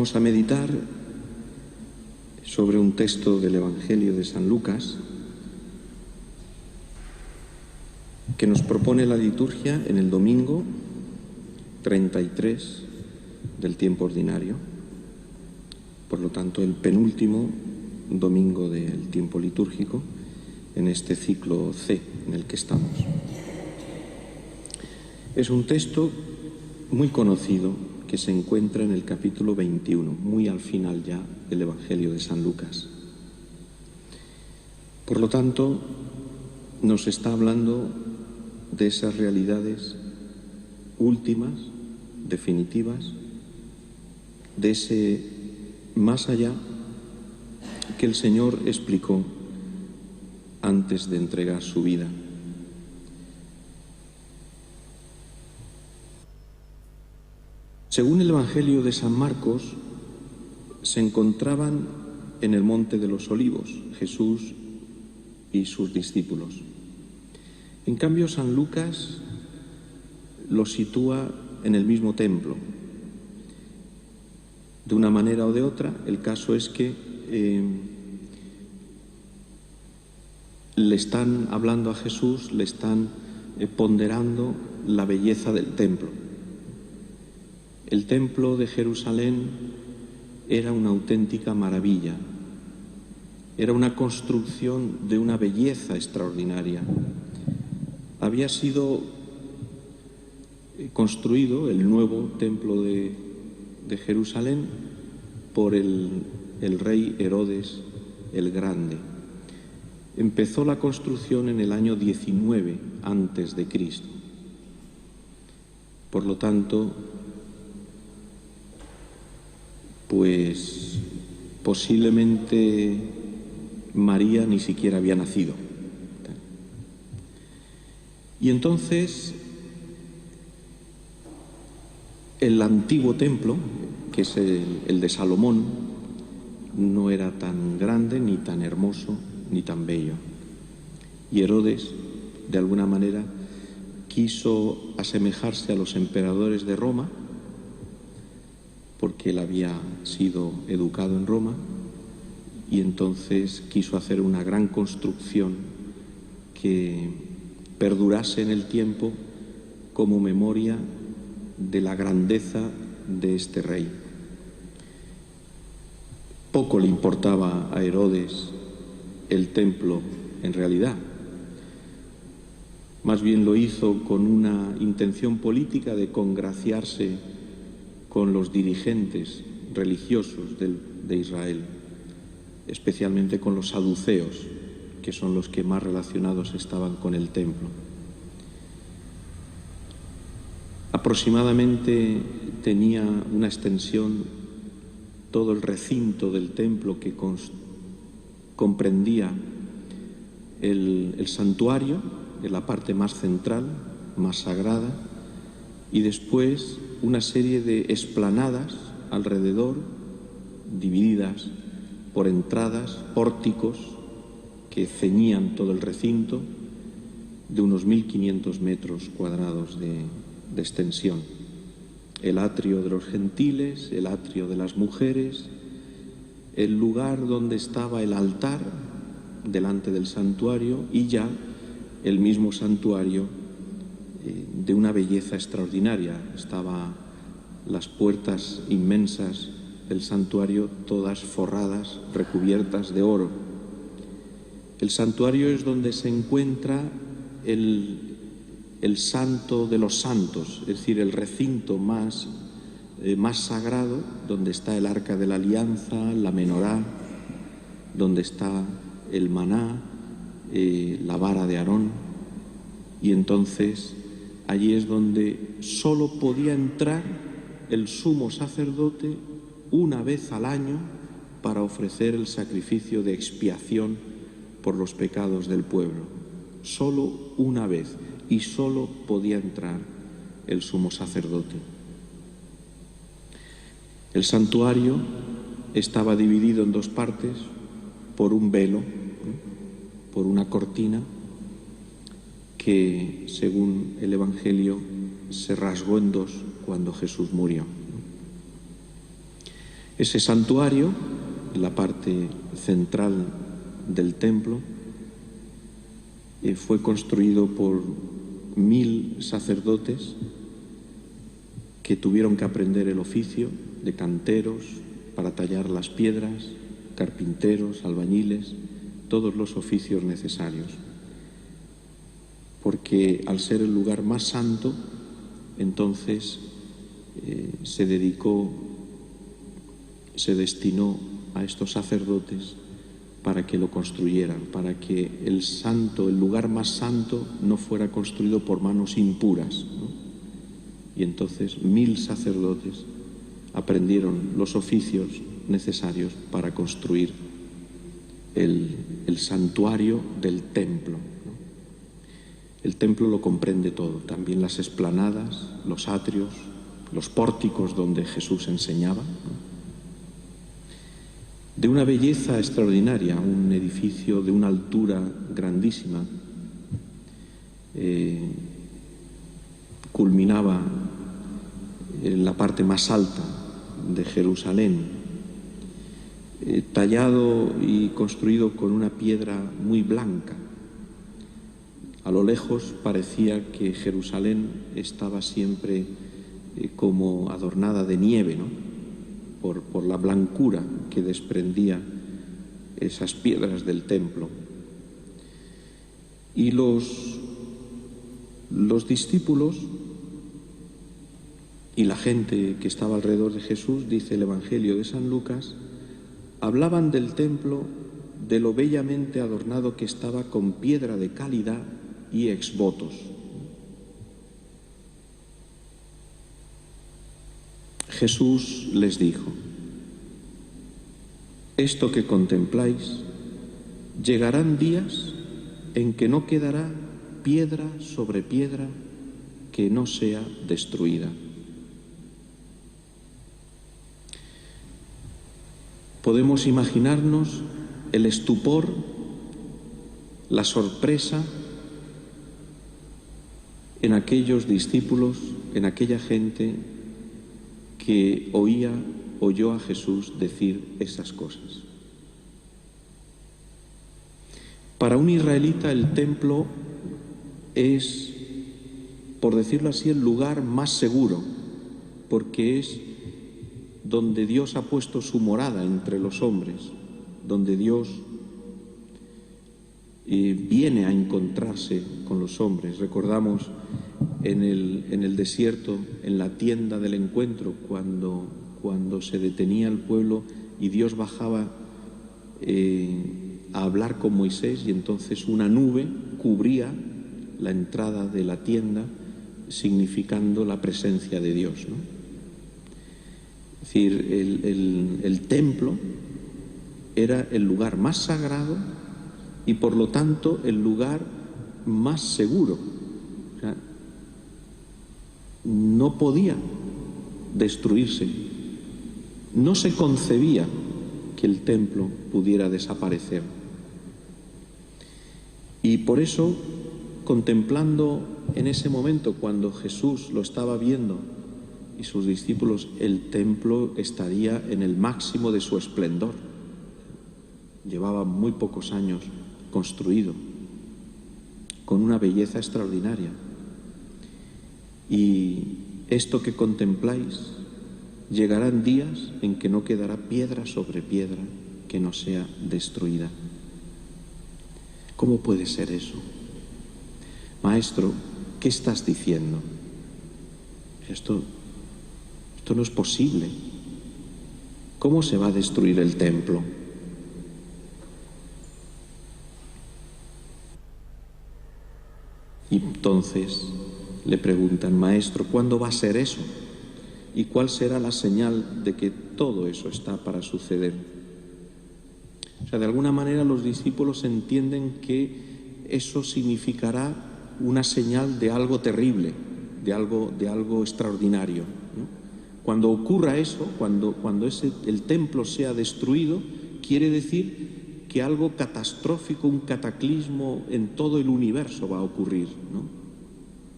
Vamos a meditar sobre un texto del Evangelio de San Lucas que nos propone la liturgia en el domingo 33 del tiempo ordinario, por lo tanto el penúltimo domingo del tiempo litúrgico en este ciclo C en el que estamos. Es un texto muy conocido que se encuentra en el capítulo 21, muy al final ya del Evangelio de San Lucas. Por lo tanto, nos está hablando de esas realidades últimas, definitivas, de ese más allá que el Señor explicó antes de entregar su vida. Según el Evangelio de San Marcos, se encontraban en el Monte de los Olivos, Jesús y sus discípulos. En cambio, San Lucas los sitúa en el mismo templo. De una manera o de otra, el caso es que le están hablando a Jesús, le están ponderando la belleza del templo. El templo de Jerusalén era una auténtica maravilla, era una construcción de una belleza extraordinaria. Había sido construido el nuevo templo de Jerusalén por el rey Herodes el Grande. Empezó la construcción en el año 19 antes de Cristo. Por lo tanto, pues posiblemente María ni siquiera había nacido. Y entonces el antiguo templo, que es el de Salomón, no era tan grande, ni tan hermoso, ni tan bello. Y Herodes, de alguna manera, quiso asemejarse a los emperadores de Roma, porque él había sido educado en Roma, y entonces quiso hacer una gran construcción que perdurase en el tiempo como memoria de la grandeza de este rey. Poco le importaba a Herodes el templo en realidad. Más bien lo hizo con una intención política de congraciarse con los dirigentes religiosos de Israel, especialmente con los saduceos, que son los que más relacionados estaban con el templo. Aproximadamente tenía una extensión todo el recinto del templo que comprendía el santuario, en la parte más central, más sagrada, y después una serie de explanadas alrededor, divididas por entradas, pórticos que ceñían todo el recinto, de unos 1500 metros cuadrados de extensión. El atrio de los gentiles, el atrio de las mujeres, el lugar donde estaba el altar delante del santuario y ya el mismo santuario de una belleza extraordinaria. Estaban las puertas inmensas del santuario todas forradas, recubiertas de oro. El santuario es donde se encuentra el santo de los santos, es decir, el recinto más sagrado, donde está el arca de la alianza, la menorá, donde está el maná, la vara de Aarón, y entonces allí es donde solo podía entrar el sumo sacerdote una vez al año para ofrecer el sacrificio de expiación por los pecados del pueblo. Solo una vez, y solo podía entrar el sumo sacerdote. El santuario estaba dividido en dos partes por un velo, por una cortina que, según el Evangelio, se rasgó en dos cuando Jesús murió. Ese santuario, en la parte central del templo, fue construido por 1000 sacerdotes que tuvieron que aprender el oficio de canteros para tallar las piedras, carpinteros, albañiles, todos los oficios necesarios. Porque al ser el lugar más santo, entonces se destinó a estos sacerdotes para que lo construyeran, para que el lugar más santo no fuera construido por manos impuras, ¿no? Y entonces 1000 sacerdotes aprendieron los oficios necesarios para construir el santuario del templo, ¿no? El templo lo comprende todo, también las explanadas, los atrios, los pórticos donde Jesús enseñaba, ¿no? De una belleza extraordinaria, un edificio de una altura grandísima, culminaba en la parte más alta de Jerusalén, tallado y construido con una piedra muy blanca. A lo lejos parecía que Jerusalén estaba siempre como adornada de nieve, ¿no? Por la blancura que desprendía esas piedras del templo. Y los discípulos y la gente que estaba alrededor de Jesús, dice el Evangelio de San Lucas, hablaban del templo, de lo bellamente adornado que estaba con piedra de calidad y exvotos. Jesús les dijo: esto que contempláis, llegarán días en que no quedará piedra sobre piedra que no sea destruida. Podemos imaginarnos el estupor, la sorpresa en aquellos discípulos, en aquella gente que oyó a Jesús decir esas cosas. Para un israelita el templo es, por decirlo así, el lugar más seguro, porque es donde Dios ha puesto su morada entre los hombres, donde Dios viene a encontrarse con los hombres. Recordamos en el desierto, en la tienda del encuentro, cuando se detenía el pueblo y Dios bajaba a hablar con Moisés, y entonces una nube cubría la entrada de la tienda, significando la presencia de Dios, ¿no? Es decir, el templo era el lugar más sagrado y por lo tanto el lugar más seguro. O sea, no podía destruirse. No se concebía que el templo pudiera desaparecer. Y por eso, contemplando en ese momento, cuando Jesús lo estaba viendo y sus discípulos, el templo estaría en el máximo de su esplendor. Llevaba muy pocos años construido, con una belleza extraordinaria. Y esto que contempláis, llegarán días en que no quedará piedra sobre piedra que no sea destruida. ¿Cómo puede ser eso? Maestro, ¿qué estás diciendo? Esto no es posible. ¿Cómo se va a destruir el templo? Y entonces le preguntan: Maestro, ¿cuándo va a ser eso? ¿Y cuál será la señal de que todo eso está para suceder? O sea, de alguna manera los discípulos entienden que eso significará una señal de algo terrible, de algo extraordinario, ¿no? Cuando ocurra eso, cuando el templo sea destruido, quiere decir que algo catastrófico, un cataclismo en todo el universo va a ocurrir, ¿no?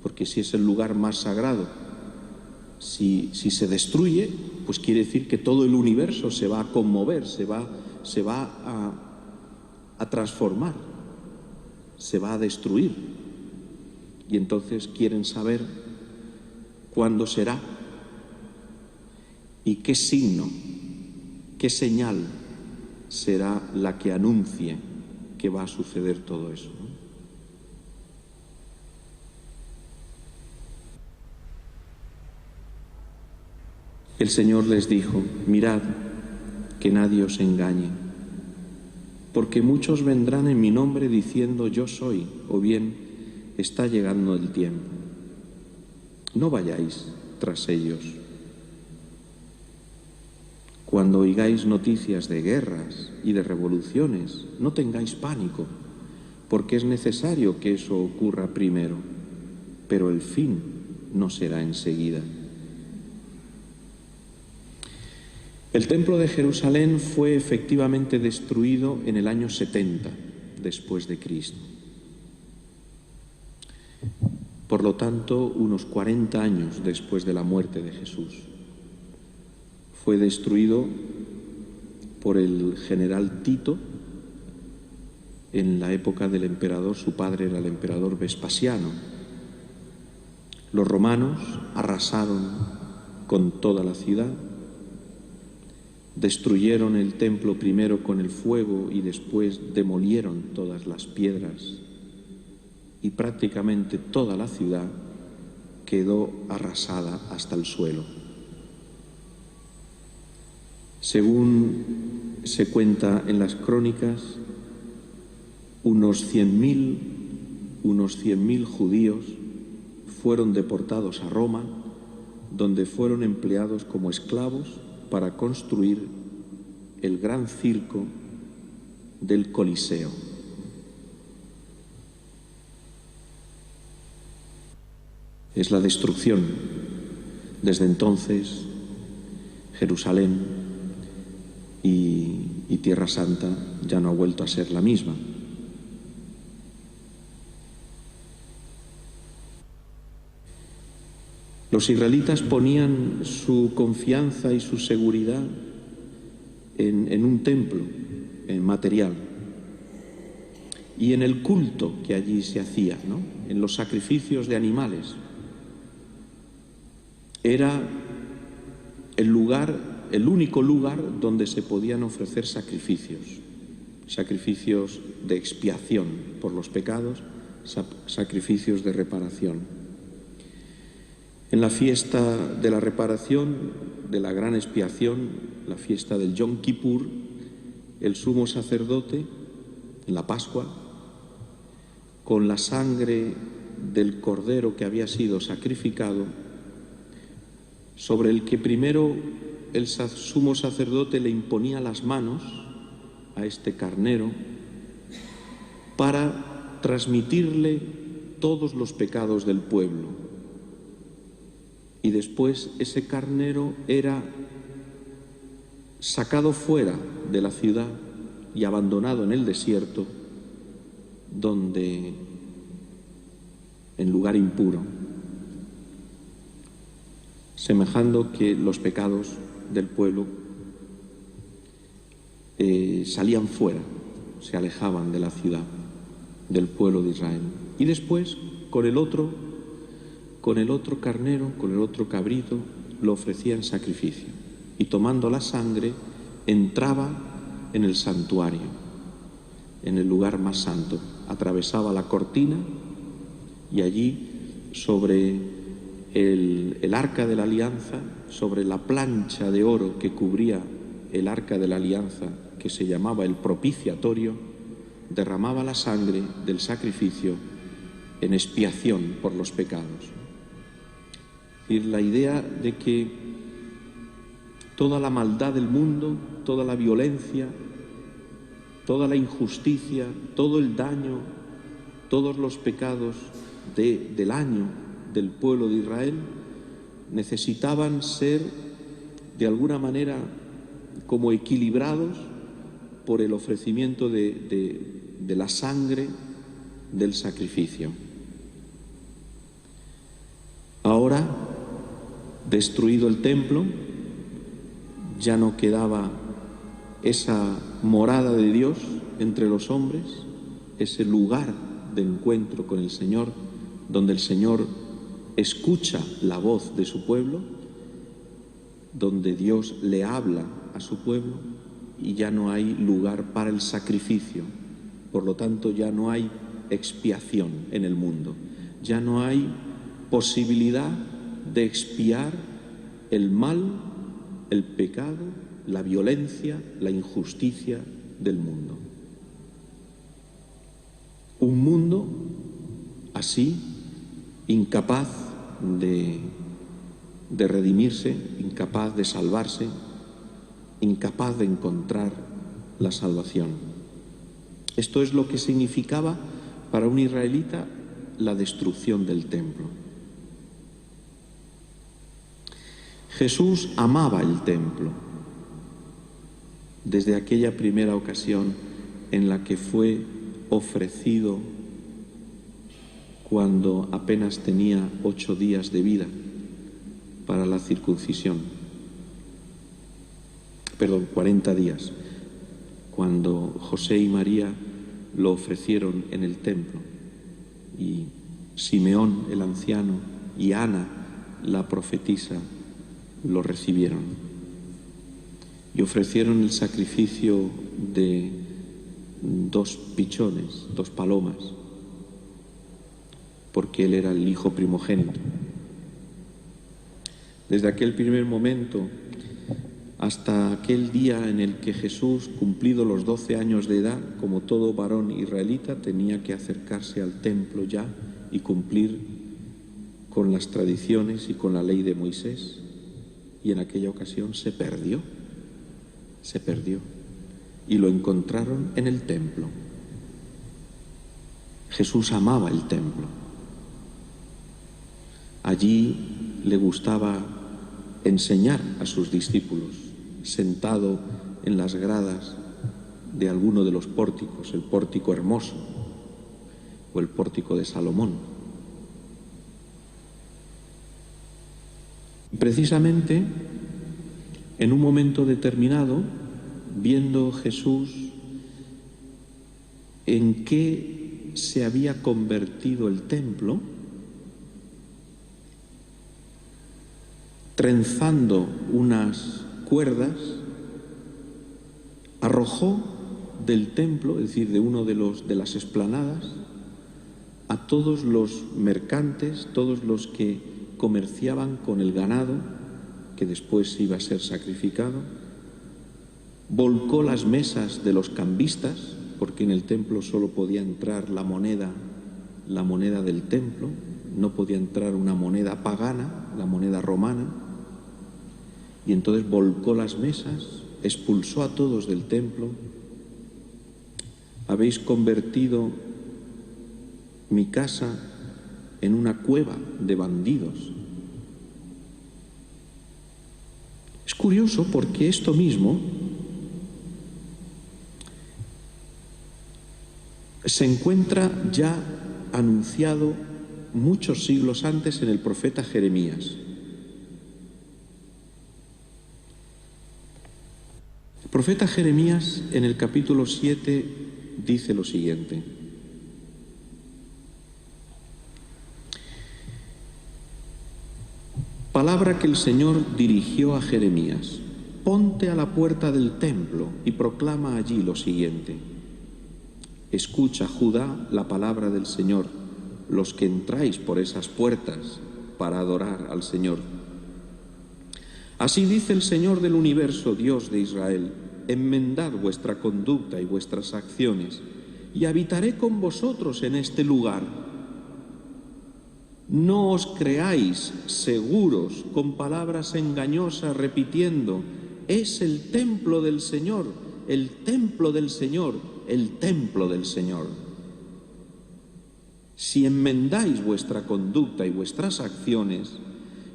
Porque si es el lugar más sagrado Si se destruye, pues quiere decir que todo el universo se va a conmover, se va a transformar, se va a destruir. Y entonces quieren saber cuándo será y qué signo, qué señal será la que anuncie que va a suceder todo eso, ¿no? El Señor les dijo: mirad que nadie os engañe, porque muchos vendrán en mi nombre diciendo yo soy, o bien está llegando el tiempo. No vayáis tras ellos. Cuando oigáis noticias de guerras y de revoluciones, no tengáis pánico, porque es necesario que eso ocurra primero, pero el fin no será enseguida. El templo de Jerusalén fue efectivamente destruido en el año 70 después de Cristo. Por lo tanto, unos 40 años después de la muerte de Jesús. Fue destruido por el general Tito en la época del emperador, su padre era el emperador Vespasiano. Los romanos arrasaron con toda la ciudad, destruyeron el templo primero con el fuego y después demolieron todas las piedras y prácticamente toda la ciudad quedó arrasada hasta el suelo. Según se cuenta en las crónicas, unos 100.000 judíos fueron deportados a Roma, donde fueron empleados como esclavos para construir el gran circo del Coliseo. Es la destrucción. Desde entonces, Jerusalén y Tierra Santa ya no ha vuelto a ser la misma. Los israelitas ponían su confianza y su seguridad en un templo, en material, y en el culto que allí se hacía, ¿no? En los sacrificios de animales. Era el único lugar donde se podían ofrecer sacrificios de expiación por los pecados, sacrificios de reparación. En la fiesta de la reparación, de la gran expiación, la fiesta del Yom Kippur, el sumo sacerdote, en la Pascua, con la sangre del cordero que había sido sacrificado, sobre el que primero el sumo sacerdote le imponía las manos a este carnero para transmitirle todos los pecados del pueblo. Y después ese carnero era sacado fuera de la ciudad y abandonado en el desierto, en lugar impuro, semejando que los pecados del pueblo salían fuera, se alejaban de la ciudad, del pueblo de Israel. Y después, con el otro carnero, con el otro cabrito, lo ofrecía en sacrificio. Y tomando la sangre, entraba en el santuario, en el lugar más santo. Atravesaba la cortina y allí, sobre el arca de la alianza, sobre la plancha de oro que cubría el arca de la alianza, que se llamaba el propiciatorio, derramaba la sangre del sacrificio en expiación por los pecados. Y la idea de que toda la maldad del mundo, toda la violencia, toda la injusticia, todo el daño, todos los pecados del año del pueblo de Israel necesitaban ser de alguna manera como equilibrados por el ofrecimiento de la sangre del sacrificio. Ahora, destruido el templo, ya no quedaba esa morada de Dios entre los hombres, ese lugar de encuentro con el Señor, donde el Señor escucha la voz de su pueblo, donde Dios le habla a su pueblo, y ya no hay lugar para el sacrificio. Por lo tanto, ya no hay expiación en el mundo, ya no hay posibilidad de expiar el mal, el pecado, la violencia, la injusticia del mundo. Un mundo así, incapaz de redimirse, incapaz de salvarse, incapaz de encontrar la salvación. Esto es lo que significaba para un israelita la destrucción del templo. Jesús amaba el templo desde aquella primera ocasión en la que fue ofrecido cuando apenas tenía 8 días de vida para la circuncisión. 40 días, cuando José y María lo ofrecieron en el templo y Simeón el anciano y Ana la profetisa lo recibieron y ofrecieron el sacrificio de 2 pichones, 2 palomas, porque él era el hijo primogénito. Desde aquel primer momento hasta aquel día en el que Jesús, cumplido los 12 años de edad, como todo varón israelita, tenía que acercarse al templo ya y cumplir con las tradiciones y con la ley de Moisés. Y en aquella ocasión se perdió. Y lo encontraron en el templo. Jesús amaba el templo. Allí le gustaba enseñar a sus discípulos, sentado en las gradas de alguno de los pórticos, el pórtico hermoso o el pórtico de Salomón. Precisamente en un momento determinado, viendo Jesús en qué se había convertido el templo, trenzando unas cuerdas, arrojó del templo, es decir, de uno de las explanadas, a todos los mercantes, todos los que comerciaban con el ganado que después iba a ser sacrificado, volcó las mesas de los cambistas, porque en el templo solo podía entrar la moneda del templo, no podía entrar una moneda pagana, la moneda romana, y entonces volcó las mesas, expulsó a todos del templo. Habéis convertido mi casa en una cueva de bandidos. Es curioso porque esto mismo se encuentra ya anunciado muchos siglos antes en el profeta Jeremías. El profeta Jeremías en el capítulo 7 dice lo siguiente: palabra que el Señor dirigió a Jeremías: ponte a la puerta del templo y proclama allí lo siguiente: escucha, Judá, la palabra del Señor, los que entráis por esas puertas para adorar al Señor. Así dice el Señor del universo, Dios de Israel: enmendad vuestra conducta y vuestras acciones, y habitaré con vosotros en este lugar. No os creáis seguros con palabras engañosas repitiendo: es el templo del Señor, el templo del Señor, el templo del Señor. Si enmendáis vuestra conducta y vuestras acciones,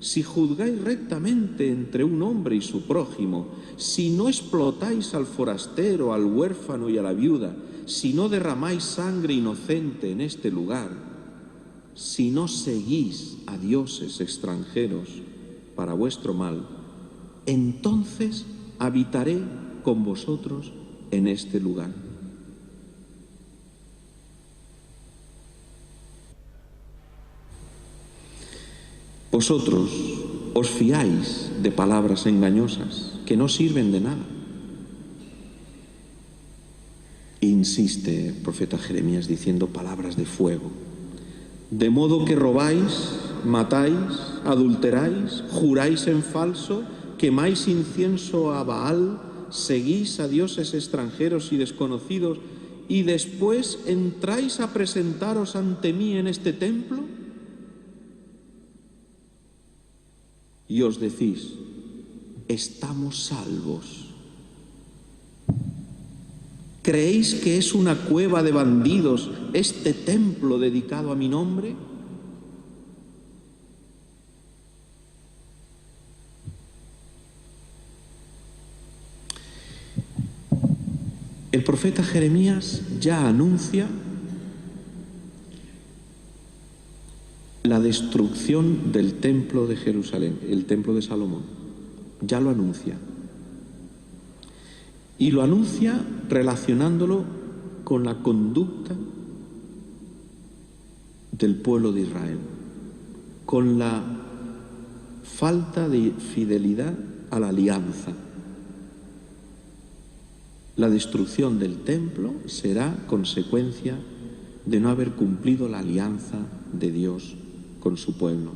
si juzgáis rectamente entre un hombre y su prójimo, si no explotáis al forastero, al huérfano y a la viuda, si no derramáis sangre inocente en este lugar, si no seguís a dioses extranjeros para vuestro mal, entonces habitaré con vosotros en este lugar. Vosotros os fiáis de palabras engañosas que no sirven de nada. Insiste el profeta Jeremías diciendo palabras de fuego. De modo que robáis, matáis, adulteráis, juráis en falso, quemáis incienso a Baal, seguís a dioses extranjeros y desconocidos, y después entráis a presentaros ante mí en este templo. Y os decís, estamos salvos. ¿Creéis que es una cueva de bandidos este templo dedicado a mi nombre? El profeta Jeremías ya anuncia la destrucción del templo de Jerusalén, el templo de Salomón. Ya lo anuncia. Y lo anuncia relacionándolo con la conducta del pueblo de Israel, con la falta de fidelidad a la alianza. La destrucción del templo será consecuencia de no haber cumplido la alianza de Dios con su pueblo.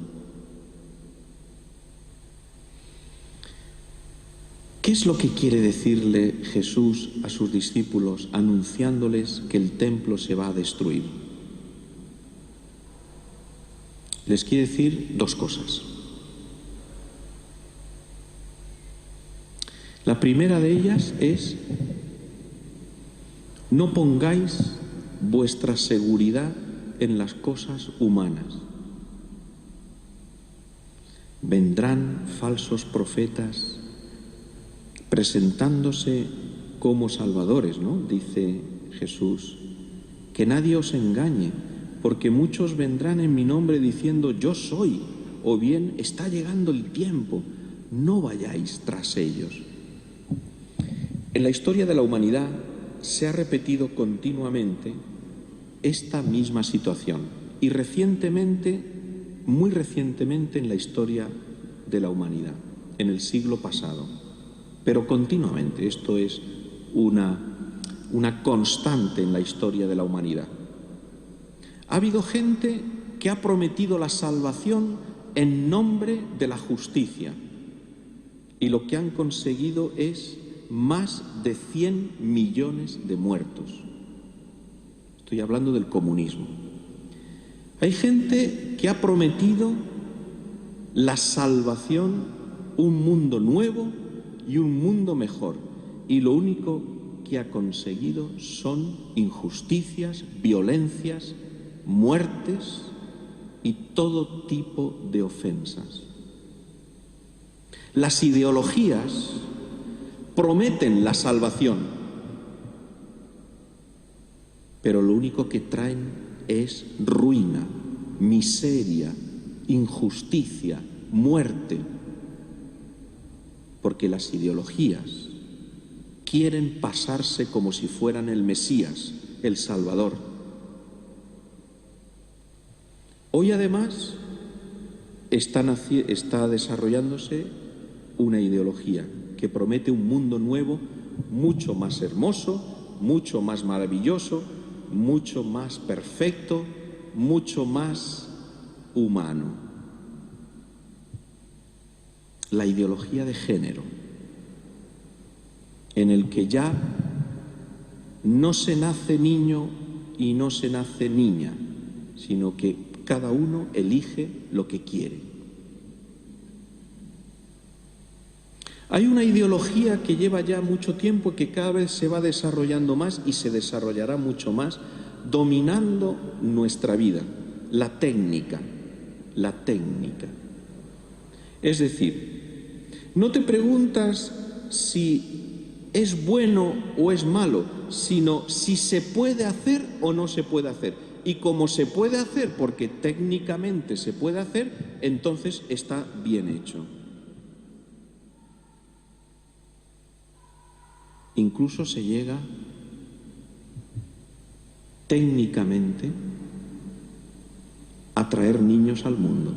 ¿Qué es lo que quiere decirle Jesús a sus discípulos anunciándoles que el templo se va a destruir? Les quiere decir dos cosas. La primera de ellas es: no pongáis vuestra seguridad en las cosas humanas. Vendrán falsos profetas presentándose como salvadores, ¿no? Dice Jesús, que nadie os engañe, porque muchos vendrán en mi nombre diciendo yo soy, o bien está llegando el tiempo, no vayáis tras ellos. En la historia de la humanidad se ha repetido continuamente esta misma situación y recientemente, muy recientemente en la historia de la humanidad, en el siglo pasado, pero continuamente. Esto es una constante en la historia de la humanidad. Ha habido gente que ha prometido la salvación en nombre de la justicia y lo que han conseguido es más de 100 millones de muertos. Estoy hablando del comunismo. Hay gente que ha prometido la salvación, un mundo nuevo y un mundo mejor, y lo único que ha conseguido son injusticias, violencias, muertes y todo tipo de ofensas. Las ideologías prometen la salvación, pero lo único que traen es ruina, miseria, injusticia, muerte, porque las ideologías quieren pasarse como si fueran el Mesías, el Salvador. Hoy además está desarrollándose una ideología que promete un mundo nuevo, mucho más hermoso, mucho más maravilloso, mucho más perfecto, mucho más humano. La ideología de género, en el que ya no se nace niño y no se nace niña, sino que cada uno elige lo que quiere. Hay una ideología que lleva ya mucho tiempo y que cada vez se va desarrollando más y se desarrollará mucho más, dominando nuestra vida, la técnica. Es decir, no te preguntas si es bueno o es malo, sino si se puede hacer o no se puede hacer. Y como se puede hacer, porque técnicamente se puede hacer, entonces está bien hecho. Incluso se llega técnicamente a traer niños al mundo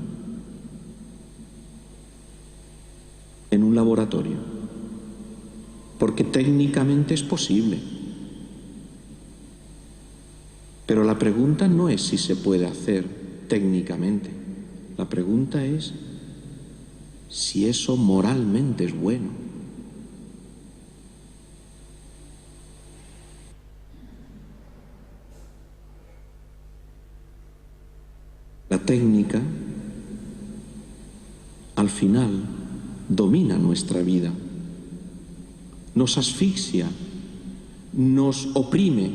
en un laboratorio, porque técnicamente es posible. Pero la pregunta no es si se puede hacer técnicamente, la pregunta es si eso moralmente es bueno. La técnica, al final, domina nuestra vida, nos asfixia, nos oprime,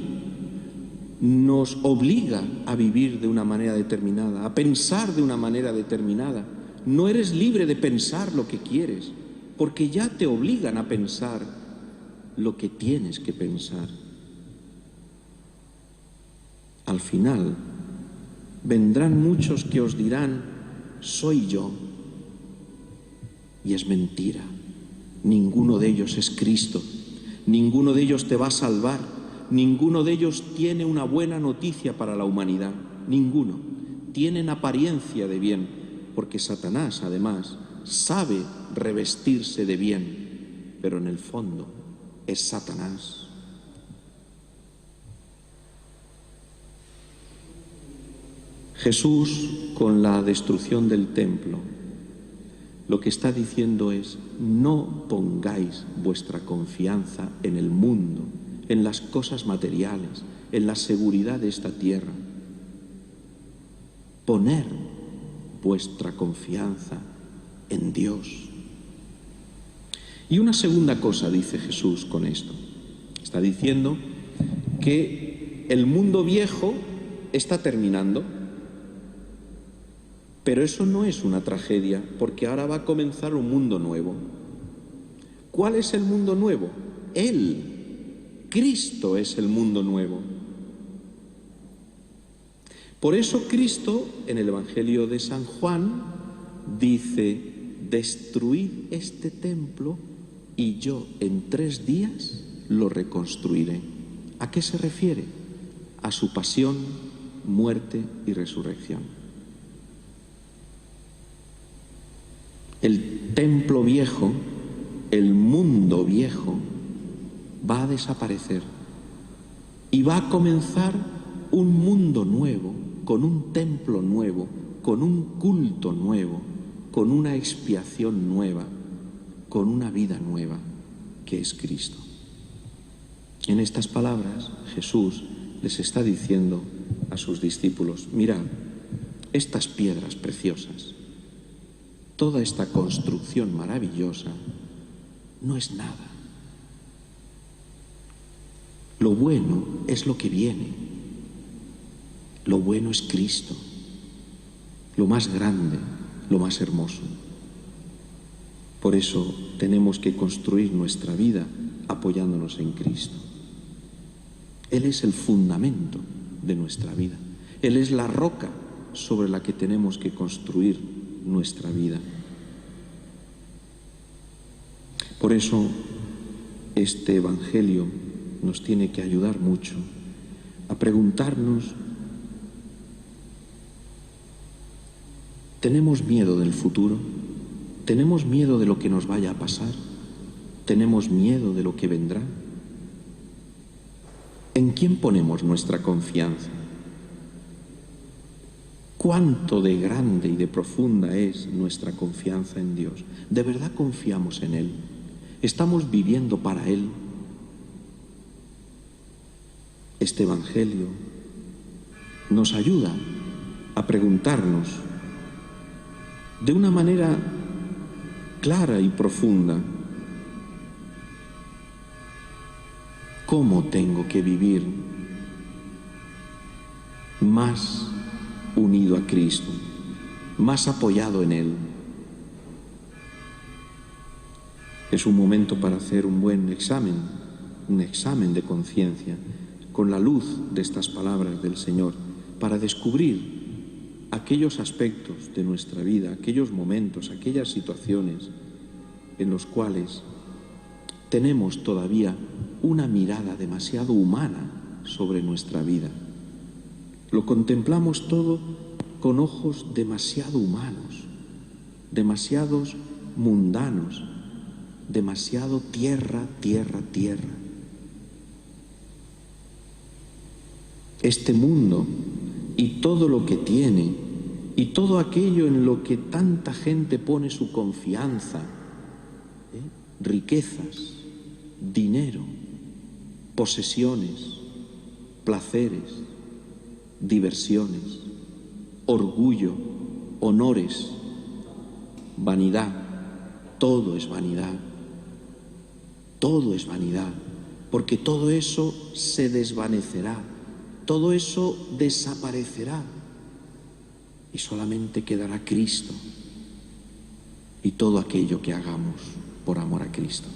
nos obliga a vivir de una manera determinada, a pensar de una manera determinada. No eres libre de pensar lo que quieres, porque ya te obligan a pensar lo que tienes que pensar. Al final, vendrán muchos que os dirán, soy yo. Y es mentira. Ninguno de ellos es Cristo. Ninguno de ellos te va a salvar. Ninguno de ellos tiene una buena noticia para la humanidad. Ninguno. Tienen apariencia de bien, porque Satanás, además, sabe revestirse de bien, pero en el fondo es Satanás. Jesús, con la destrucción del templo, lo que está diciendo es: no pongáis vuestra confianza en el mundo, en las cosas materiales, en la seguridad de esta tierra. Poner vuestra confianza en Dios. Y una segunda cosa dice Jesús con esto. Está diciendo que el mundo viejo está terminando. Pero eso no es una tragedia, porque ahora va a comenzar un mundo nuevo. ¿Cuál es el mundo nuevo? Él, Cristo, es el mundo nuevo. Por eso Cristo, en el Evangelio de San Juan, dice: destruid este templo y yo en 3 días lo reconstruiré. ¿A qué se refiere? A su pasión, muerte y resurrección. El templo viejo, el mundo viejo, va a desaparecer y va a comenzar un mundo nuevo, con un templo nuevo, con un culto nuevo, con una expiación nueva, con una vida nueva, que es Cristo. En estas palabras, Jesús les está diciendo a sus discípulos: mirad, estas piedras preciosas, toda esta construcción maravillosa no es nada. Lo bueno es lo que viene. Lo bueno es Cristo, lo más grande, lo más hermoso. Por eso tenemos que construir nuestra vida apoyándonos en Cristo. Él es el fundamento de nuestra vida. Él es la roca sobre la que tenemos que construir nuestra vida. Por eso este Evangelio nos tiene que ayudar mucho a preguntarnos: ¿tenemos miedo del futuro? ¿Tenemos miedo de lo que nos vaya a pasar? ¿Tenemos miedo de lo que vendrá? ¿En quién ponemos nuestra confianza? ¿Cuánto de grande y de profunda es nuestra confianza en Dios? ¿De verdad confiamos en Él? ¿Estamos viviendo para Él? Este Evangelio nos ayuda a preguntarnos de una manera clara y profunda: ¿cómo tengo que vivir más unido a Cristo, más apoyado en Él? Es un momento para hacer un buen examen, un examen de conciencia, con la luz de estas palabras del Señor, para descubrir aquellos aspectos de nuestra vida, aquellos momentos, aquellas situaciones en los cuales tenemos todavía una mirada demasiado humana sobre nuestra vida. Lo contemplamos todo con ojos demasiado humanos, demasiados mundanos, demasiado tierra, tierra, tierra. Este mundo y todo lo que tiene y todo aquello en lo que tanta gente pone su confianza, riquezas, dinero, posesiones, placeres, diversiones, orgullo, honores, vanidad, todo es vanidad, todo es vanidad, porque todo eso se desvanecerá, todo eso desaparecerá y solamente quedará Cristo y todo aquello que hagamos por amor a Cristo.